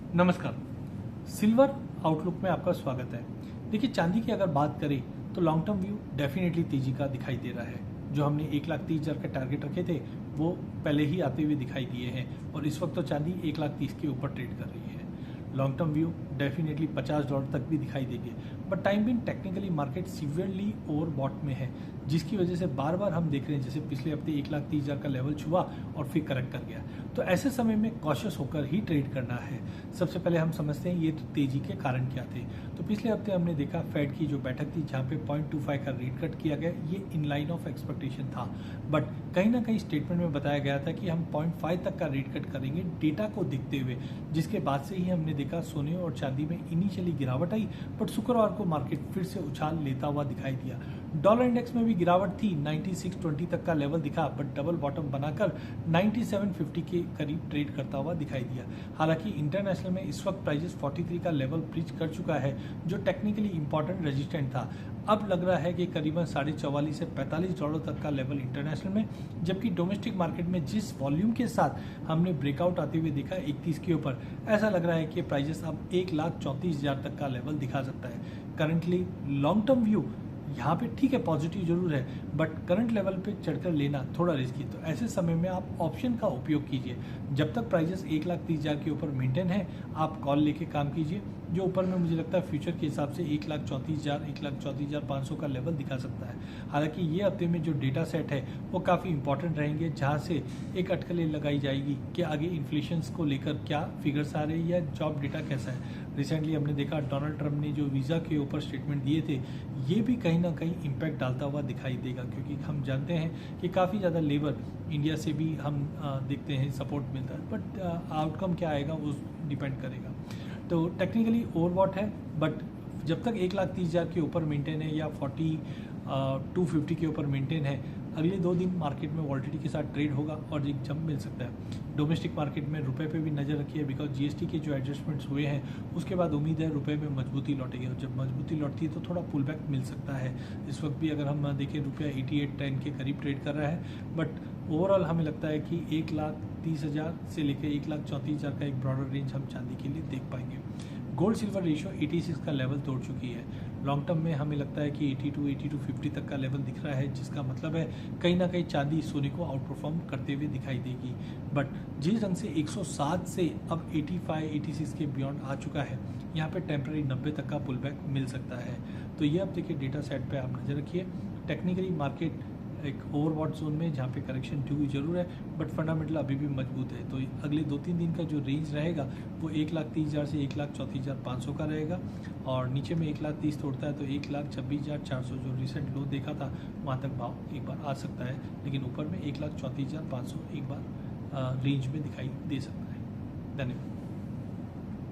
नमस्कार। Silver outlook में आपका स्वागत है। देखिए, चांदी की अगर बात करें तो लॉन्ग टर्म व्यू डेफिनेटली तेजी का दिखाई दे रहा है। जो हमने 1,30,000 का टारगेट रखे थे वो पहले ही आते हुए दिखाई दिए हैं और इस वक्त तो चांदी 1,30,000 के ऊपर ट्रेड कर रही है। लॉन्ग टर्म व्यू डेफिनेटली $50 तक भी दिखाई देगी, but time being technically market severely overbought में है, जिसकी वजह से बार बार हम देख रहे हैं जैसे पिछले हफ्ते 1,30,000 का लेवल छुआ और फिर करेक्ट कर गया। तो ऐसे समय में कॉशियस होकर ही ट्रेड करना है। सबसे पहले हम समझते हैं ये तेजी के कारण क्या थे। तो पिछले हफ्ते हमने देखा फेड की जो बैठक थी जहाँ पे 0.25 का रेट कट किया गया, ये इन लाइन ऑफ एक्सपेक्टेशन था, बट कहीं ना कहीं स्टेटमेंट में बताया गया था कि हम 0.5 तक का रेट कट करेंगे डेटा को देखते हुए, जिसके बाद से ही हमने देखा सोने और चांदी में इनिशियली गिरावट आई, बट शुक्रवार को मार्केट फिर से उछाल लेता हुआ दिखाई दिया। डॉलर इंडेक्स में भी गिरावट थी, 9620 तक का लेवल दिखा, बट डबल बॉटम बनाकर 9750 के करीब ट्रेड करता हुआ दिखाई दिया। हालांकि इंटरनेशनल में इस वक्त प्राइजेस 43 का लेवल ब्रीच कर चुका है, जो टेक्निकली इंपॉर्टेंट रेजिस्टेंट था। अब लग रहा है कि करीबन $44 से $45 तक का लेवल इंटरनेशनल में, जबकि डोमेस्टिक मार्केट में जिस वॉल्यूम के साथ हमने ब्रेकआउट आते हुए देखा 31 के ऊपर, ऐसा लग रहा है कि प्राइजेस अब 1,34,000 तक का लेवल दिखा सकता है। करंटली लॉन्ग टर्म व्यू यहाँ पे ठीक है, पॉजिटिव जरूर है, बट करंट लेवल पे चढ़कर लेना थोड़ा रिस्की। तो ऐसे समय में आप ऑप्शन का उपयोग कीजिए। जब तक प्राइजेस 1,30,000 के ऊपर मेंटेन है, आप कॉल लेके काम कीजिए, जो ऊपर में मुझे लगता है फ्यूचर के हिसाब से 1,34,000 1,34,500 का लेवल दिखा सकता है। हालांकि ये हफ्ते में जो डेटा सेट है वो काफ़ी इंपॉर्टेंट रहेंगे, जहाँ से एक अटकलें लगाई जाएगी कि आगे इन्फ्लेशन को लेकर क्या फिगर्स आ रही है, जॉब डेटा कैसा है। रिसेंटली हमने देखा डोनाल्ड ट्रंप ने जो वीज़ा के ऊपर स्टेटमेंट दिए थे, ये भी कहीं ना कहीं इम्पैक्ट डालता हुआ दिखाई देगा, क्योंकि हम जानते हैं कि काफ़ी ज़्यादा लेबर इंडिया से भी हम देखते हैं सपोर्ट मिलता है, बट आउटकम क्या आएगा वो डिपेंड करेगा। तो टेक्निकली ओवरबॉट है, बट जब तक 1,30,000 के ऊपर मेंटेन है या 250 के ऊपर मेंटेन है, अगले 2 दिन मार्केट में वॉल्टिलिटी के साथ ट्रेड होगा और एक जंप मिल सकता है। डोमेस्टिक मार्केट में रुपए पे भी नज़र रखिए, बिकॉज जीएसटी के जो एडजस्टमेंट्स हुए हैं उसके बाद उम्मीद है रुपए में मजबूती लौटेगी, और जब मजबूती लौटती है तो थोड़ा पुल बैक मिल सकता है। इस वक्त भी अगर हम देखें रुपया 88.10 के करीब ट्रेड कर रहा है, बट ओवरऑल हमें लगता है कि 1,30,000 से लेकर 1,34,000 का एक ब्रॉडर रेंज हम चांदी के लिए देख पाएंगे। गोल्ड सिल्वर रेशियो 86 का लेवल तोड़ चुकी है। लॉन्ग टर्म में हमें लगता है कि 82-50 तक का लेवल दिख रहा है, जिसका मतलब है कहीं ना कहीं चांदी सोने को आउट परफॉर्म करते हुए दिखाई देगी। बट जिस ढंग से 107 से अब 85-86 के बियॉन्ड आ चुका है, यहाँ पे टेम्पररी 90 तक का पुल बैक मिल सकता है। तो ये अब देखिए डेटा सेट पे आप नज़र रखिए। टेक्निकली मार्केट एक ओवरबॉट जोन में जहाँ पे करेक्शन ड्यू जरूर है, बट फंडामेंटल अभी भी मजबूत है। तो अगले 2-3 दिन का जो रेंज रहेगा वो 1,30,000 से 1,34,500 का रहेगा, और नीचे में 1,30,000 तोड़ता है तो 1,26,400 जो रिसेंट लो देखा था वहाँ तक भाव एक बार आ सकता है, लेकिन ऊपर में 1,34,500 एक बार रेंज में दिखाई दे सकता है। धन्यवाद।